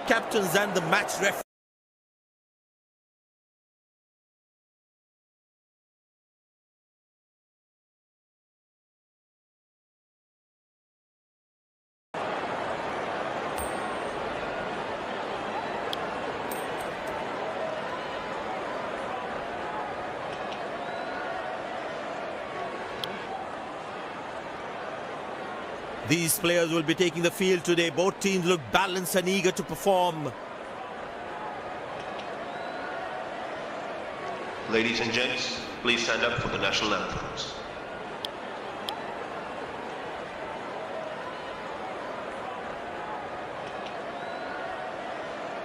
captains and the match referee. These players will be taking the field today. Both teams look balanced and eager to perform. Ladies and gents, please stand up for the national anthems.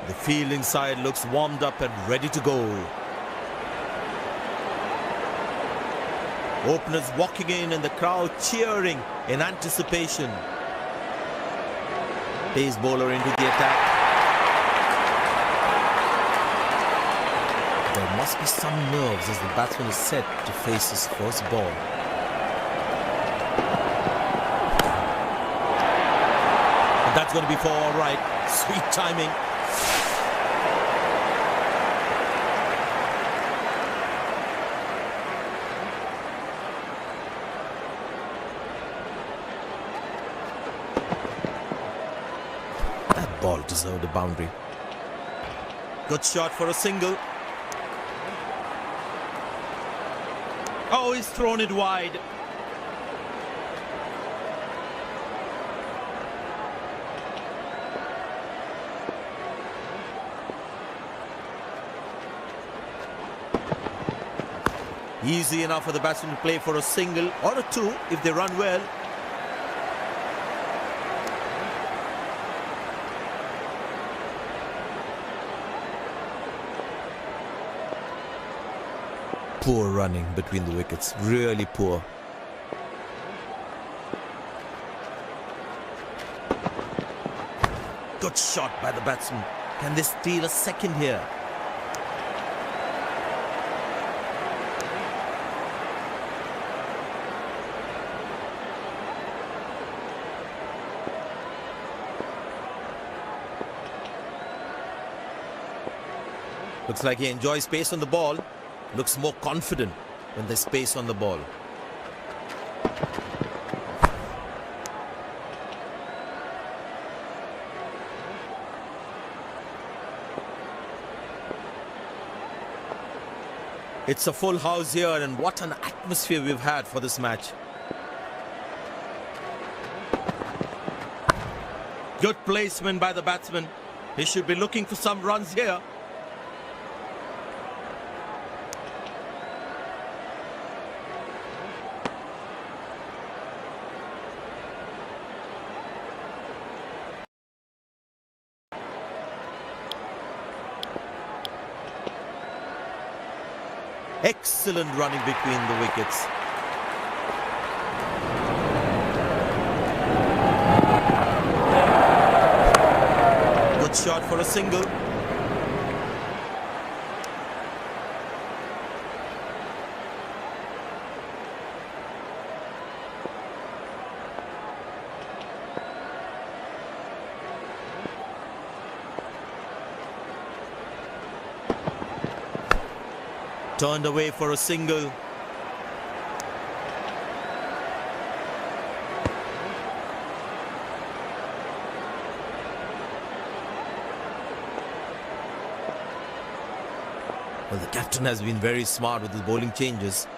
The fielding side looks warmed up and ready to go. Openers walking in and the crowd cheering in anticipation. Pace bowler into the attack. There must be some nerves as the batsman is set to face his first ball. And that's going to be for all right. Sweet timing. Ball deserved a boundary. Good shot for a single. Oh, he's thrown it wide. Easy enough for the batsman to play for a single or a two if they run well. Poor running between the wickets, really poor. Good shot by the batsman. Can they steal a second here? Looks like he enjoys space on the ball. Looks more confident when there's space on the ball. It's a full house here, and what an atmosphere we've had for this match. Good placement by the batsman. He should be looking for some runs here. Excellent running between the wickets. Good shot for a single. Turned away for a single. Well, the captain has been very smart with his bowling changes.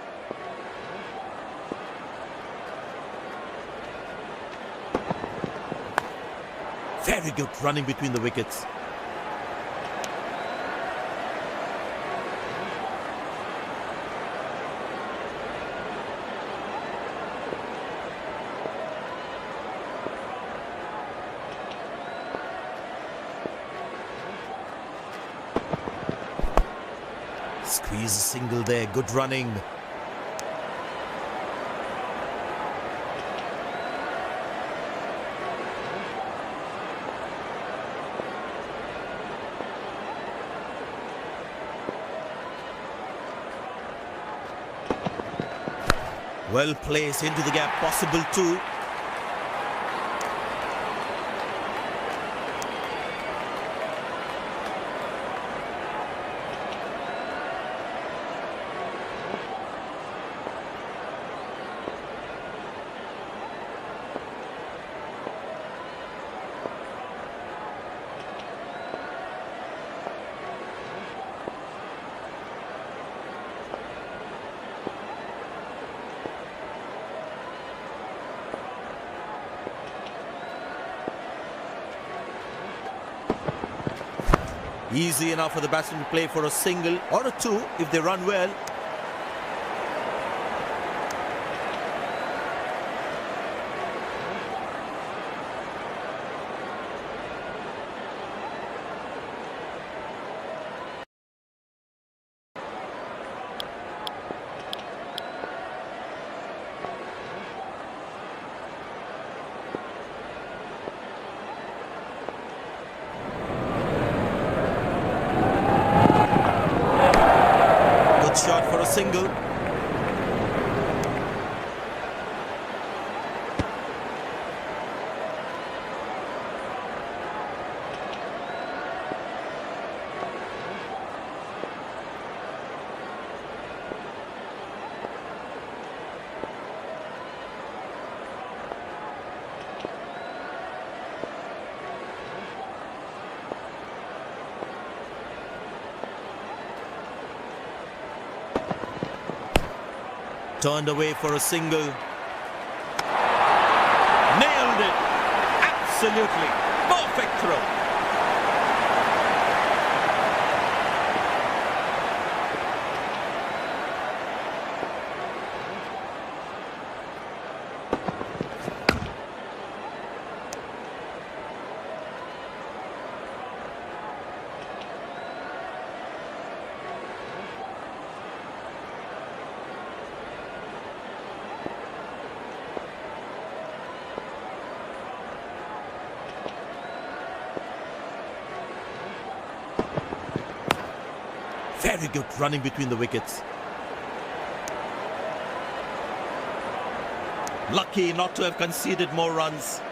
Very good running between the wickets. Squeeze a single there, good running. Well placed into the gap, possible too. Easy enough for the batsman to play for a single or a two if they run well. Shot for a single. Turned away for a single. Nailed it. Absolutely. Perfect throw. Very good running between the wickets. Lucky not to have conceded more runs.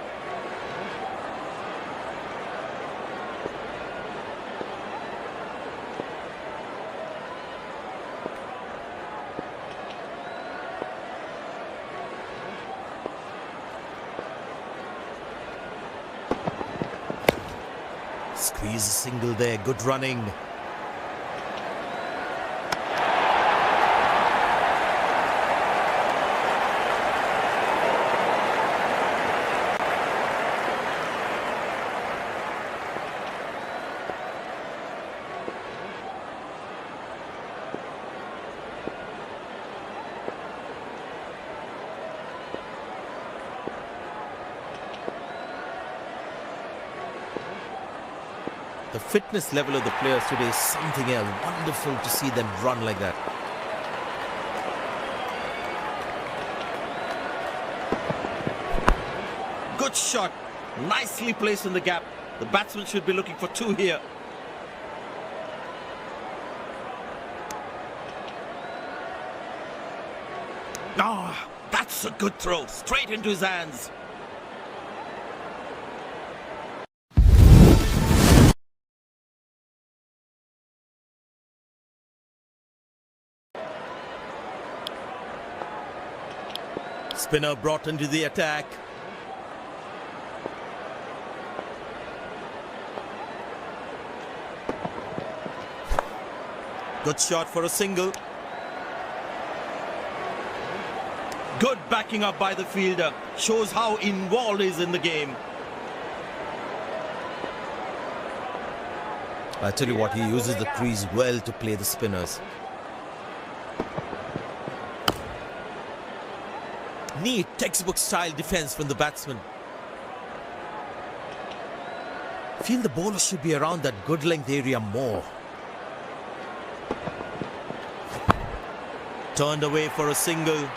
Squeeze a single there, good running. The fitness level of the players today is something else. Wonderful to see them run like that. Good shot. Nicely placed in the gap. The batsman should be looking for two here. Ah, that's a good throw. Straight into his hands. Spinner brought into the attack. Good shot for a single. Good backing up by the fielder. Shows how involved he is in the game. I tell you what, he uses the crease well to play the spinners. Neat textbook style defense from the batsman. Feel the bowler should be around that good length area more. Turned away for a single.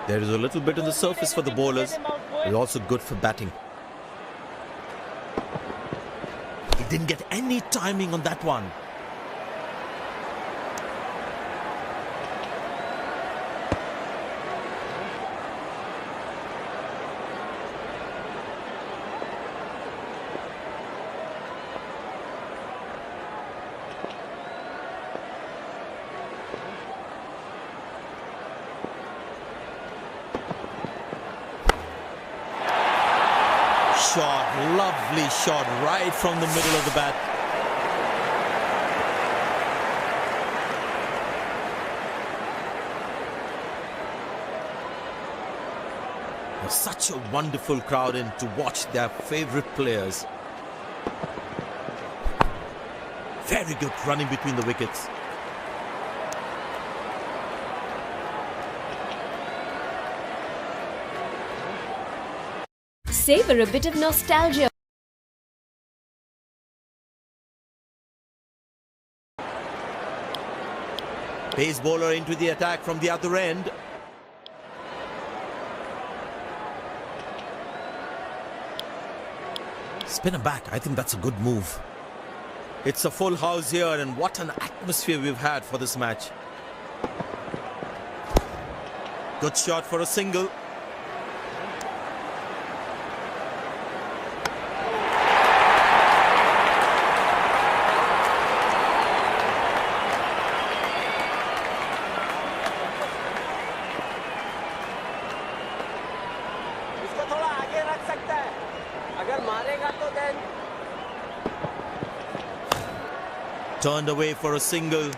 There is a little bit on the surface for the bowlers. It's also good for batting. He didn't get any timing on that one. Shot, lovely shot right from the middle of the bat. There's such a wonderful crowd in to watch their favorite players. Very good running between the wickets. Savor a bit of nostalgia. Pace bowler into the attack from the other end. Spinner back. I think that's a good move. It's a full house here, and what an atmosphere we've had for this match. Good shot for a single. इसको थोड़ा आगे रख सकता है अगर मारेगा तो then Turned away for a single.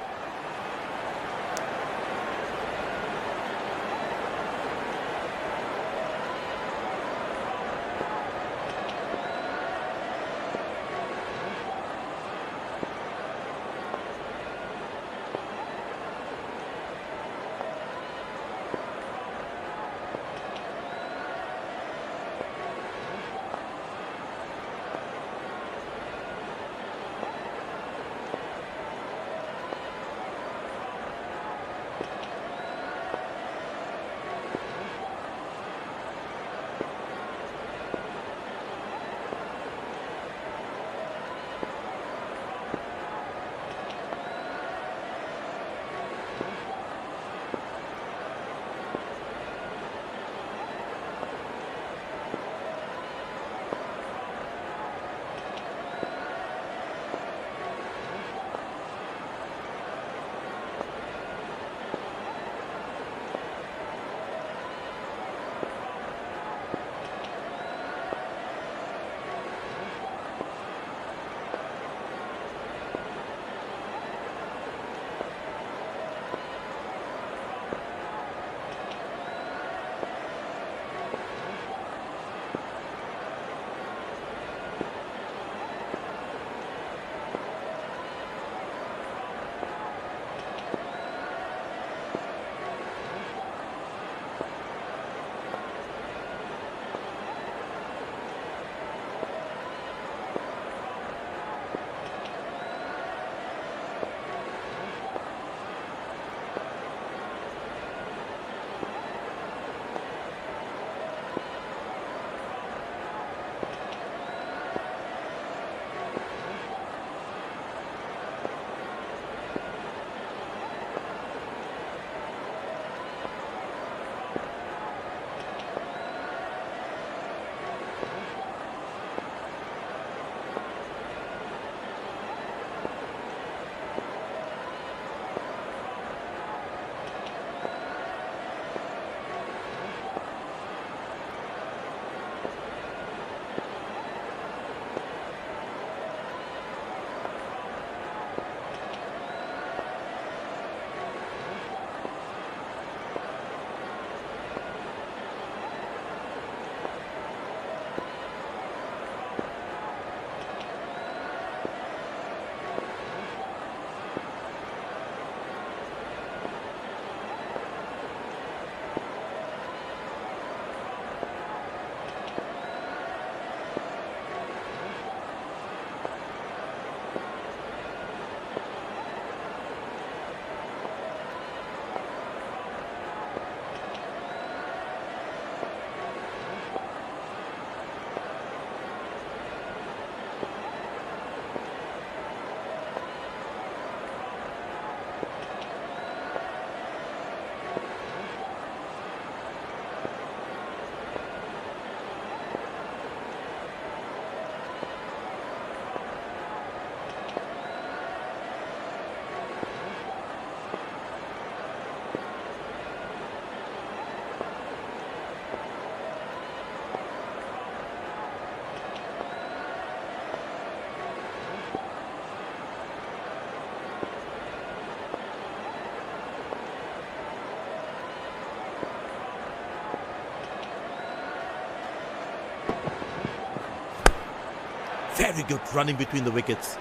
Very good running between the wickets.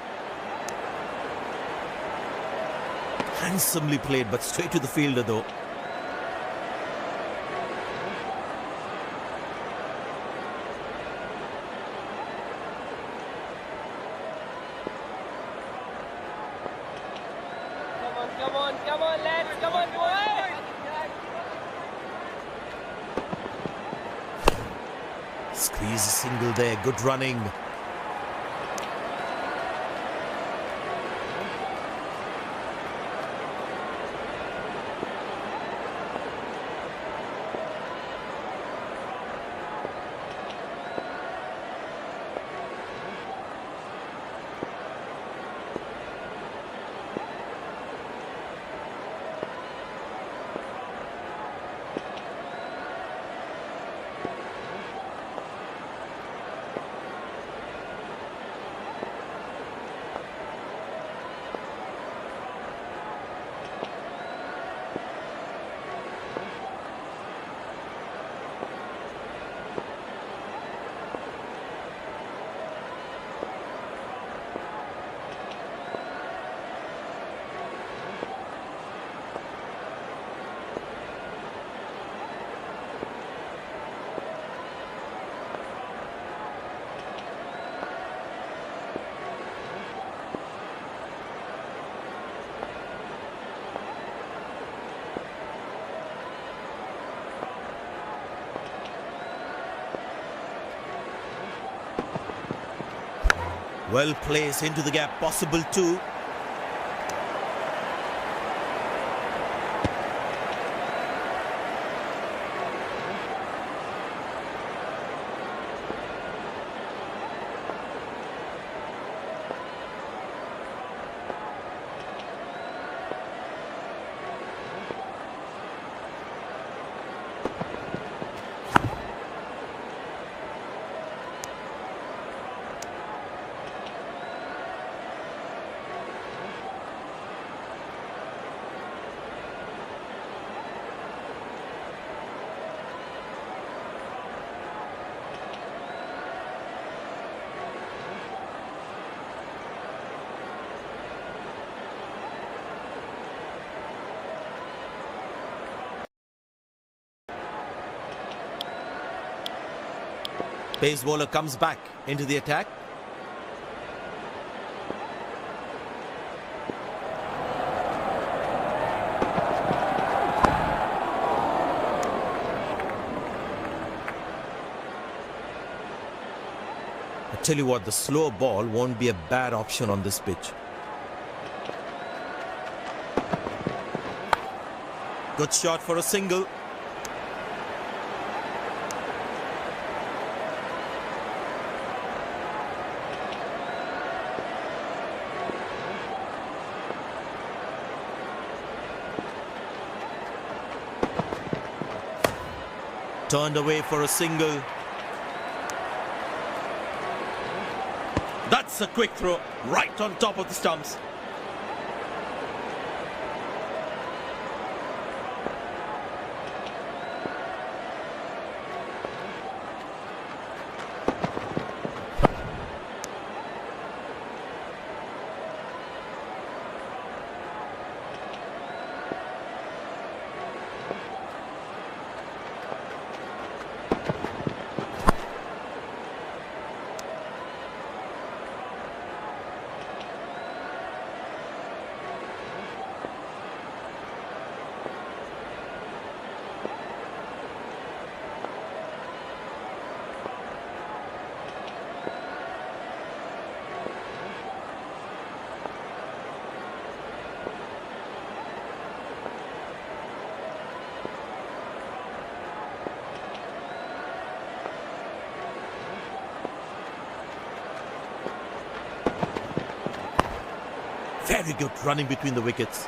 Handsomely played, but straight to the fielder though. Come on, lads, come on, boys! Squeeze a single there, good running. Well placed into the gap, possible too. Pace bowler comes back into the attack. I tell you what, the slow ball won't be a bad option on this pitch. Good shot for a single. Turned away for a single. That's a quick throw, right on top of the stumps. Very good running between the wickets.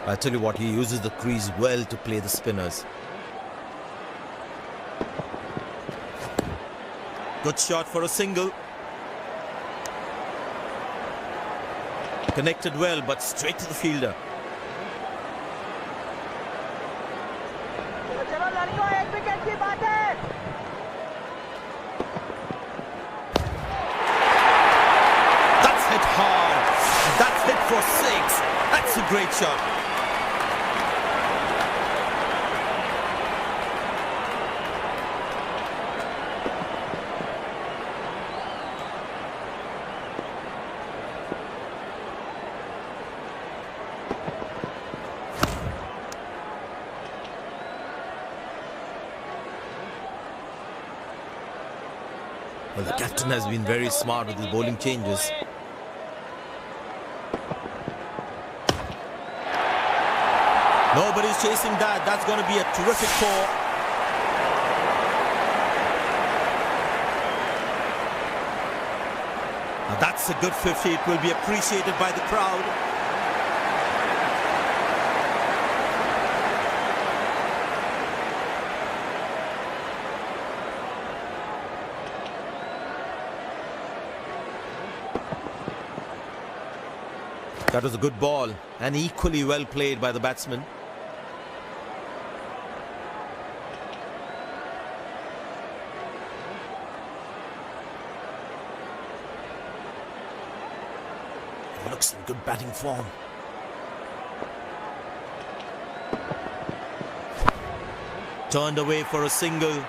I tell you what, he uses the crease well to play the spinners. Good shot for a single. Connected well, but straight to the fielder. चलो चलो लड़कों, एक wicket की बात है। That's hit hard. That's hit for 6. That's a great shot. Well, the captain has been very smart with his bowling changes. Nobody's chasing that. That's going to be a terrific 4. Now that's a good 50. It will be appreciated by the crowd. That was a good ball and equally well played by the batsman. He looks in good batting form. Turned away for a single.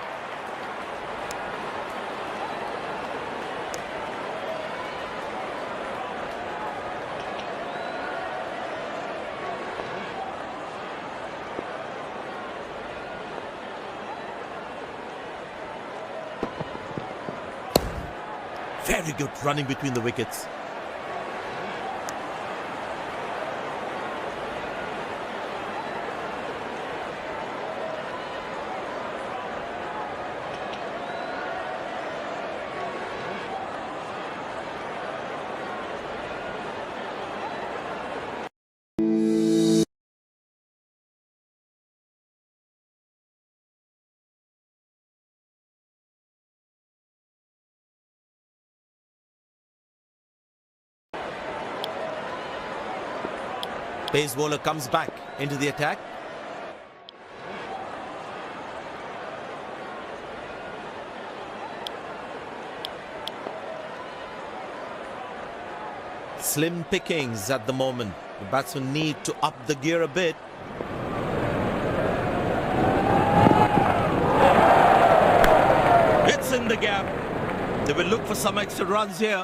Very good running between the wickets. Pace bowler comes back into the attack. Slim pickings at the moment. The batsmen need to up the gear a bit. It's in the gap. They will look for some extra runs here.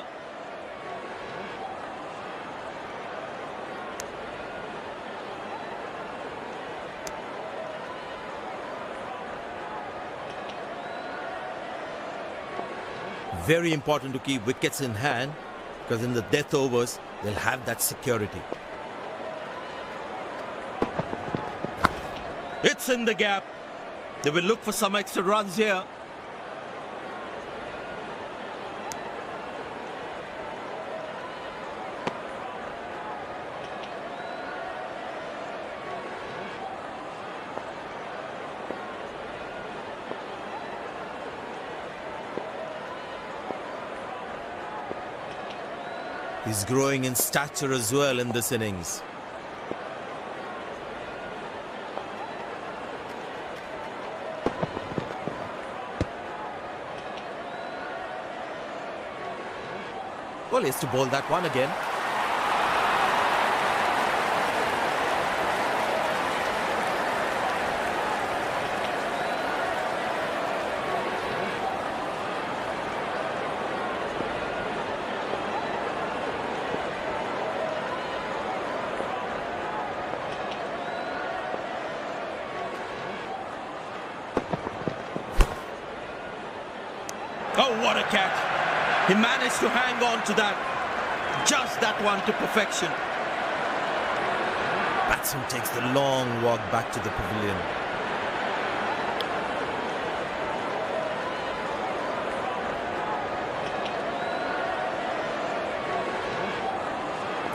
Very important to keep wickets in hand, because in the death overs, they'll have that security. It's in the gap. They will look for some extra runs here. He's growing in stature as well in this innings. Well, he has to bowl that one again. Oh, what a catch. He managed to hang on to that. Just that one to perfection. Batsman takes the long walk back to the pavilion.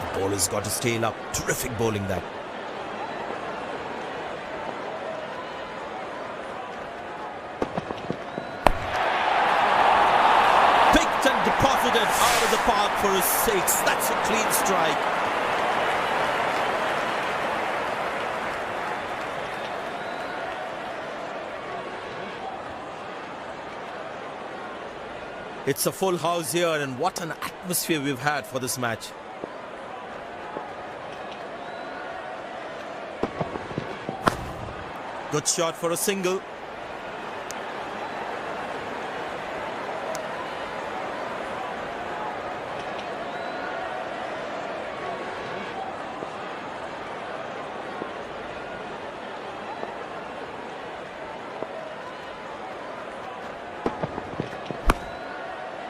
The bowler's got his tail up. Terrific bowling that. for his sakes. That's a clean strike. It's a full house here, and what an atmosphere we've had for this match. Good shot for a single.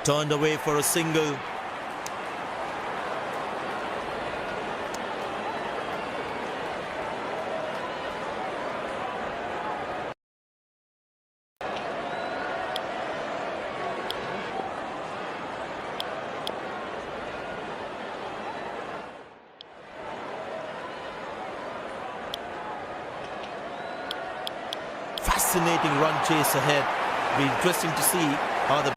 Turned away for a single. Fascinating run chase ahead. Be interesting to see how the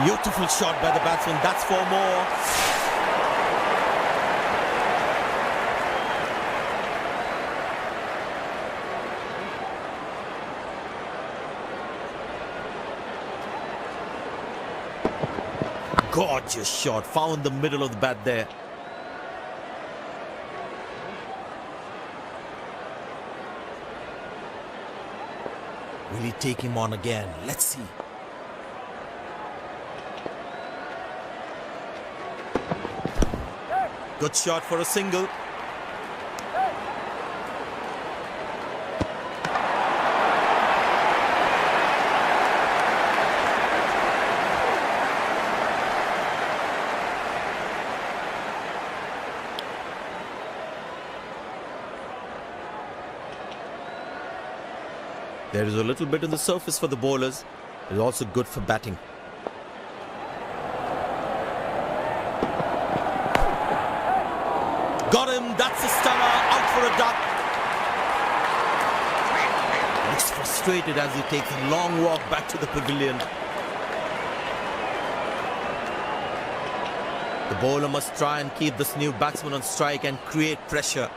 beautiful shot by the batsman. That's for more. Gorgeous shot. Found the middle of the bat there. Will he take him on again? Let's see. Good shot for a single. There is a little bit on the surface for the bowlers. It's also good for batting. Got him, that's a stunner, out for a duck. Looks frustrated as he takes a long walk back to the pavilion. The bowler must try and keep this new batsman on strike and create pressure.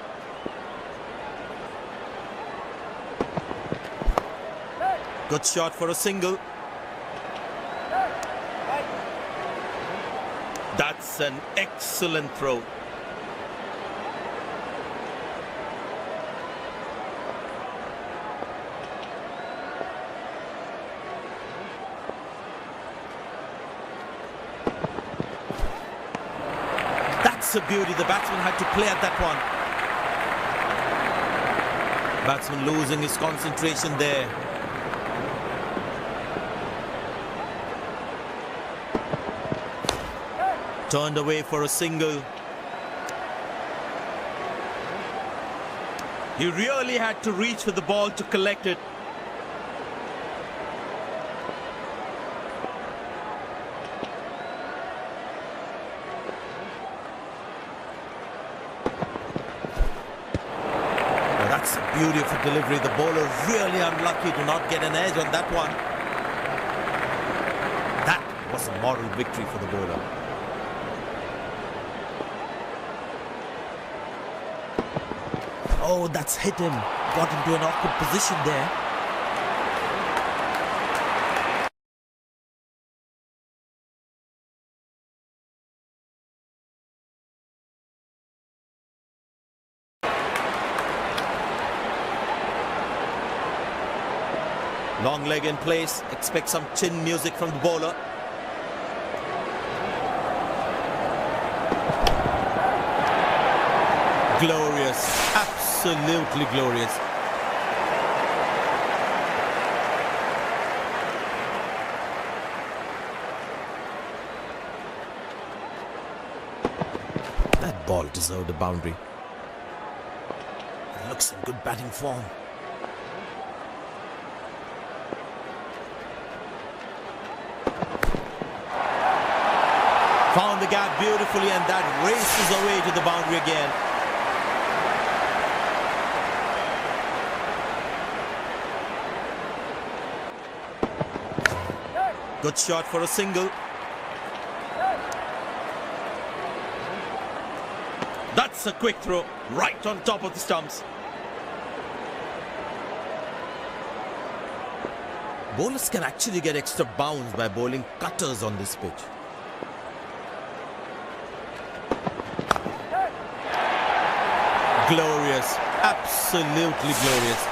Good shot for a single. That's an excellent throw. That's a beauty. The batsman had to play at that one. Batsman losing his concentration there. Turned away for a single. He really had to reach for the ball to collect it. That's the beauty of a delivery. The bowler really unlucky to not get an edge on that one. That was a moral victory for the bowler. Oh, that's hit him. Got into an awkward position there. Long leg in place. Expect some chin music from the bowler. Glorious. Absolutely glorious. That ball deserved a boundary. It looks in good batting form. Found the gap beautifully, and that races away to the boundary again. Good shot for a single. That's a quick throw, right on top of the stumps. Bowlers can actually get extra bounce by bowling cutters on this pitch. Glorious, absolutely glorious.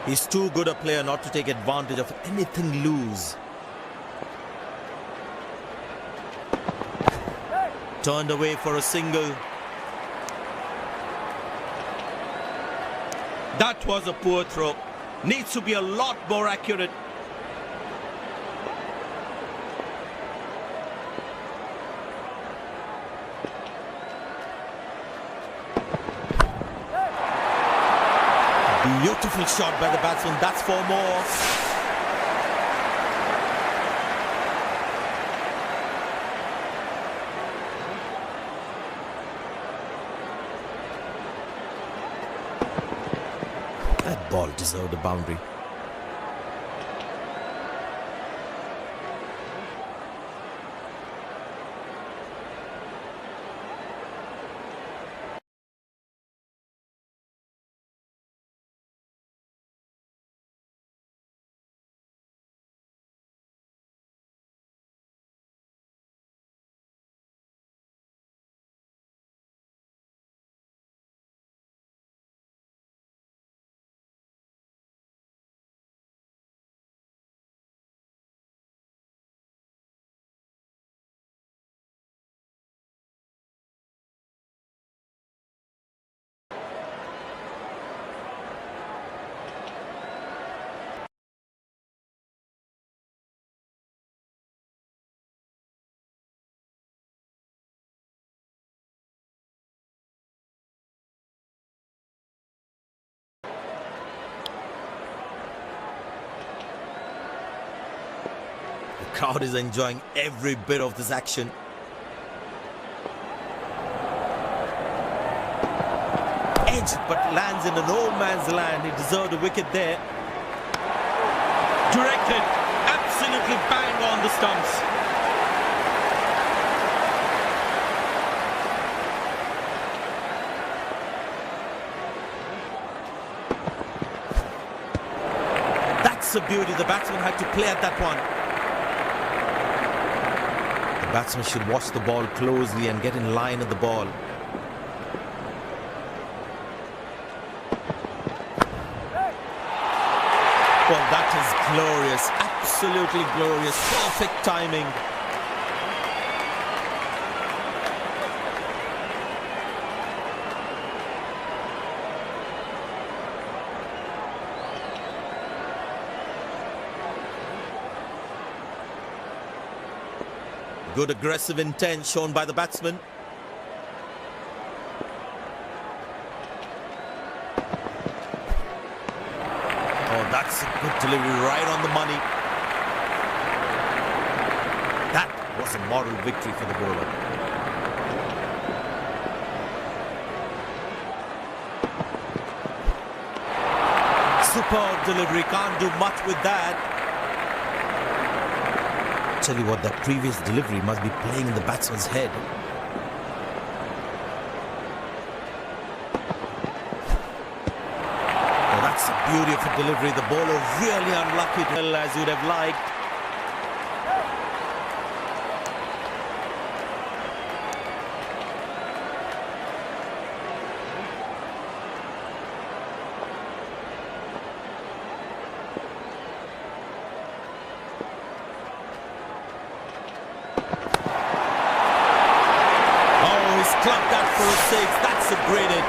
He's too good a player not to take advantage of anything loose. Turned away for a single. That was a poor throw. Needs to be a lot more accurate. Beautiful shot by the batsman. That's for more. That ball deserved a boundary. The crowd is enjoying every bit of this action. Edged but lands in an old man's land. He deserved a wicket there. Directed, absolutely bang on the stumps. That's a beauty. The batsman had to play at that one. The batsman should watch the ball closely and get in line at the ball. Well, that is glorious, absolutely glorious, perfect timing. Good aggressive intent shown by the batsman. Oh, that's a good delivery, right on the money. That was a moral victory for the bowler. Superb delivery, can't do much with that. Tell you what, that previous delivery must be playing in the batsman's head. Oh, that's the beauty of a delivery. The bowler really unlucky, as you'd have liked. Clubbed that for a six. That's a great hit.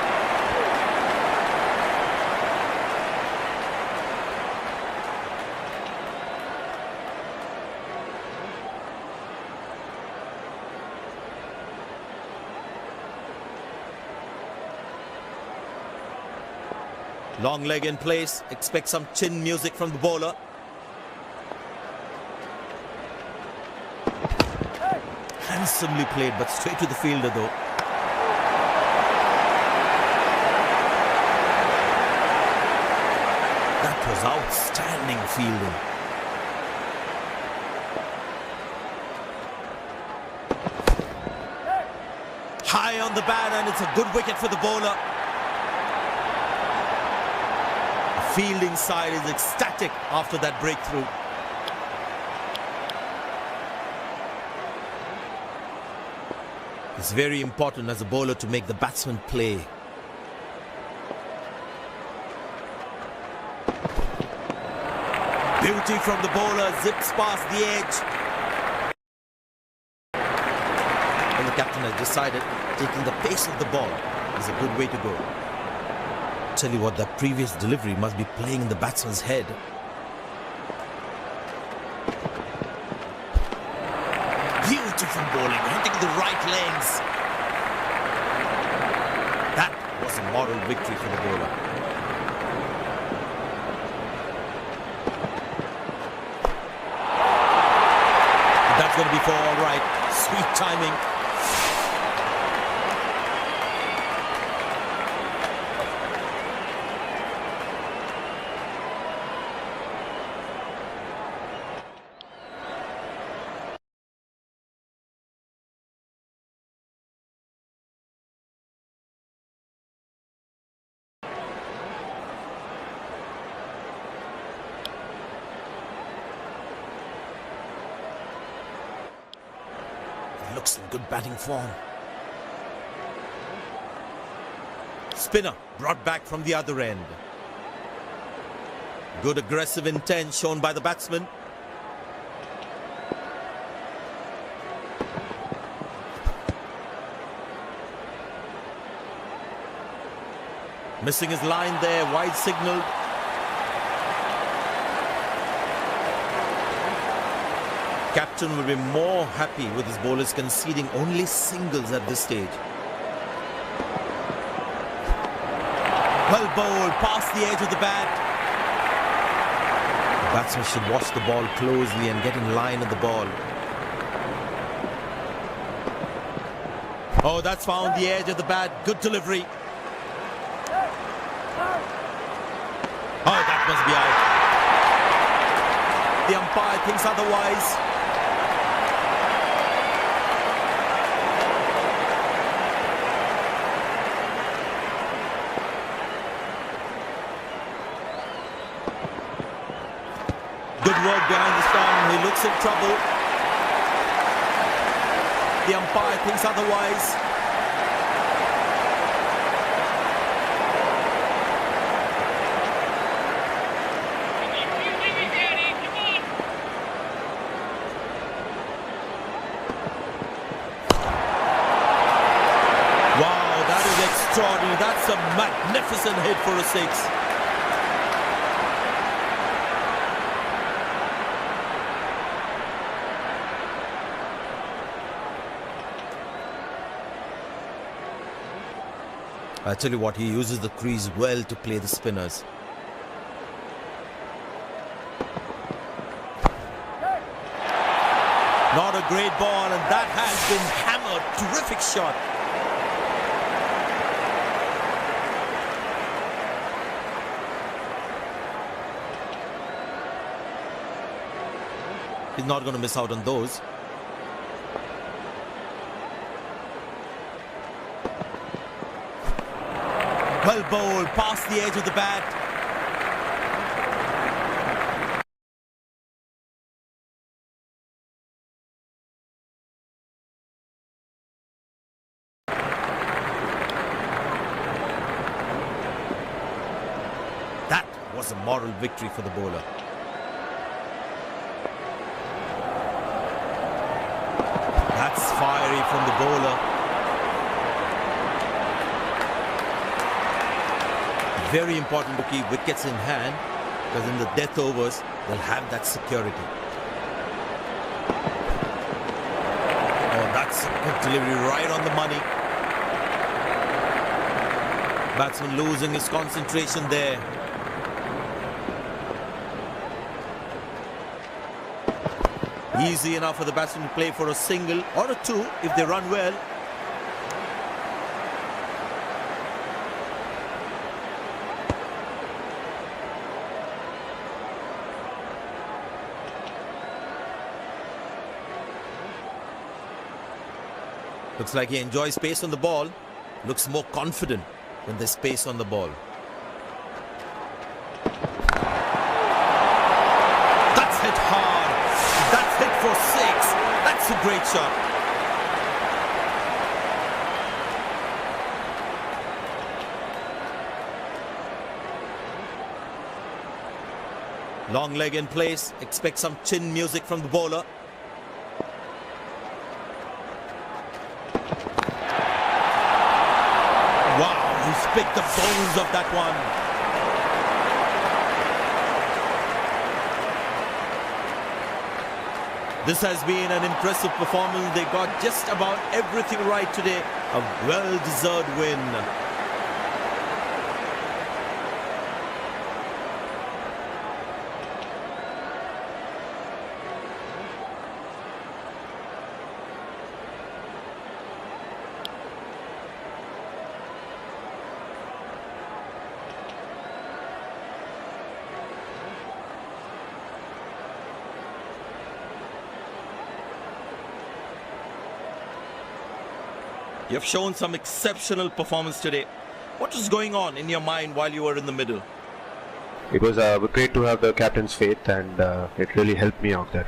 Long leg in place. Expect some chin music from the bowler. And Handsomely played, but straight to the fielder though. That was outstanding fielding. High on the bat, and it's a good wicket for the bowler. The fielding side is ecstatic after that breakthrough. It's very important as a bowler to make the batsman play. Beauty from the bowler, zips past the edge. And the captain has decided taking the pace of the ball is a good way to go. Tell you what, that previous delivery must be playing in the batsman's head. Beautiful bowling, hitting the right legs. That was a moral victory for the bowler. That's going to be for all right. Sweet timing. Looks in good batting form. Spinner brought back from the other end. Good aggressive intent shown by the batsman. Missing his line there, wide signal. Captain will be more happy with his bowlers conceding only singles at this stage. Well bowled, past the edge of the bat. The batsman should watch the ball closely and get in line of the ball. Oh, that's found the edge of the bat. Good delivery. Oh, that must be out. The umpire thinks otherwise. Good work behind the stump. He looks in trouble. The umpire thinks otherwise. Wow, that is extraordinary. That's a magnificent hit for a six. I tell you what, he uses the crease well to play the spinners. Not a great ball, and that has been hammered. Terrific shot. He's not going to miss out on those. Well bowled, past the edge of the bat. That was a moral victory for the bowler. That's fiery from the bowler. Very important to keep wickets in hand, because in the death overs, they'll have that security. Oh, that's a good delivery, right on the money. Batsman losing his concentration there. Easy enough for the batsman to play for a single or a two if they run well. Looks like he enjoys space on the ball. Looks more confident when there's space on the ball. That's hit hard. That's hit for six. That's a great shot. Long leg in place. Expect some chin music from the bowler. Wow, he's picked the bones of that one. This has been an impressive performance. They got just about everything right today. A well-deserved win. You've shown some exceptional performance today. What was going on in your mind while you were in the middle? It was great to have the captain's faith, and it really helped me out there.